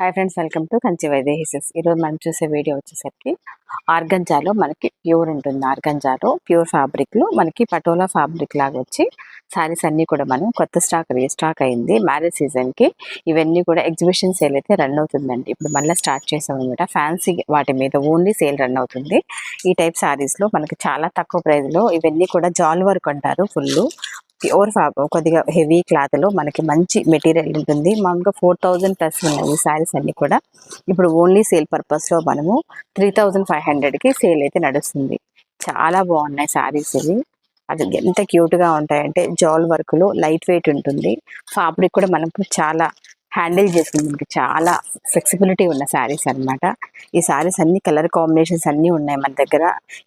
Hi friends, welcome to Kanchi వైదేహిసెస్. ఈరోజు మనం చూసే వీడియో వచ్చేసరికి ఆర్గంజాలో మనకి ప్యూర్ ఉంటుంది. ఆర్గంజాలో ప్యూర్ ఫ్యాబ్రిక్లో మనకి పటోలా ఫ్యాబ్రిక్ లాగా వచ్చి శారీస్ అన్నీ కూడా మనం కొత్త స్టాక్ రీస్టాక్ అయింది మ్యారేజ్ సీజన్కి. ఇవన్నీ కూడా ఎగ్జిబిషన్ సేల్ అయితే రన్ అవుతుందండి. ఇప్పుడు మళ్ళీ స్టార్ట్ చేసాం అనమాట. ఫ్యాన్సీ వాటి మీద ఓన్లీ సేల్ రన్ అవుతుంది. ఈ టైప్ శారీస్లో మనకి చాలా తక్కువ ప్రైస్లో ఇవన్నీ కూడా జాల్ వర్క్ అంటారు. ఫుల్ ప్యూర్ కొద్దిగా హెవీ క్లాత్లో మనకి మంచి మెటీరియల్ ఉంటుంది. మామూలుగా 4000 ప్లస్ ఉన్నాయి ఈ శారీస్ అన్నీ కూడా. ఇప్పుడు ఓన్లీ సేల్ పర్పస్లో మనము 3500కి సేల్ అయితే నడుస్తుంది. చాలా బాగున్నాయి శారీస్ ఇవి. అది ఎంత క్యూట్గా ఉంటాయంటే జాల్ వర్క్లో లైట్ వెయిట్ ఉంటుంది. ఫ్యాబ్రిక్ కూడా మనకు చాలా హ్యాండిల్ చేసుకుంది. మనకి చాలా ఫ్లెక్సిబిలిటీ ఉన్న శారీస్ అనమాట. ఈ శారీస్ అన్ని కలర్ కాంబినేషన్స్ అన్నీ ఉన్నాయి మన దగ్గర.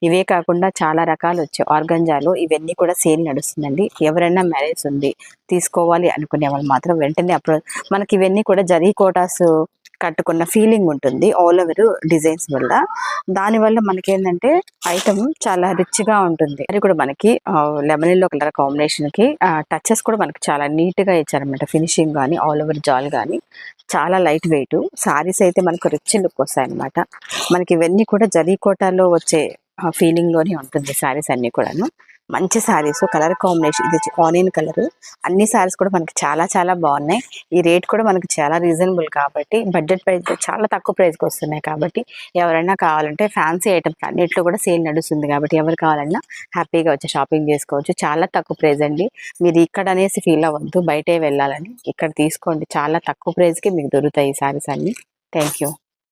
ఇవే కాకుండా చాలా రకాలు వచ్చాయి ఆర్గంజాలో. ఇవన్నీ కూడా సేల్ నడుస్తుందండి. ఎవరైనా మ్యారేజ్ ఉంది తీసుకోవాలి అనుకునే వాళ్ళు మాత్రం వెంటనే అప్రోచ్. మనకి ఇవన్నీ కూడా జరీ కోటాస్ కట్టుకున్న ఫీలింగ్ ఉంటుంది ఆల్ ఓవర్ డిజైన్స్ వల్ల. దానివల్ల మనకి ఏంటంటే ఐటమ్ చాలా రిచ్గా ఉంటుంది. అది కూడా మనకి లెమన్ ఎల్లో కలర్ కాంబినేషన్కి టచెస్ కూడా మనకి చాలా నీట్గా ఇచ్చారనమాట. ఫినిషింగ్ కానీ ఆల్ ఓవర్ జాల్ కానీ చాలా లైట్ వెయిట్ శారీస్ అయితే మనకు రిచ్ లుక్ వస్తాయి అనమాట. మనకి ఇవన్నీ కూడా జరీ కోటాలో వచ్చే ఫీలింగ్లోనే ఉంటుంది శారీస్ అన్నీ కూడాను. మంచి శారీస్, కలర్ కాంబినేషన్ ఇది ఆనియన్ కలర్. అన్ని శారీస్ కూడా మనకి చాలా చాలా బాగున్నాయి. ఈ రేట్ కూడా మనకి చాలా రీజనబుల్ కాబట్టి, బడ్జెట్ ప్రైస్ చాలా తక్కువ ప్రైస్కి వస్తున్నాయి కాబట్టి ఎవరైనా కావాలంటే ఫ్యాన్సీ ఐటమ్స్ అన్నిట్లో కూడా సేల్ నడుస్తుంది కాబట్టి ఎవరు కావాలన్నా హ్యాపీగా వచ్చి షాపింగ్ చేసుకోవచ్చు. చాలా తక్కువ ప్రైస్ అండి. మీరు ఇక్కడ అనేసి ఫీల్ అవ్వద్దు బయటే వెళ్ళాలని. ఇక్కడ తీసుకోండి, చాలా తక్కువ ప్రైస్కి మీకు దొరుకుతాయి ఈ శారీస్ అన్నీ. Thank you.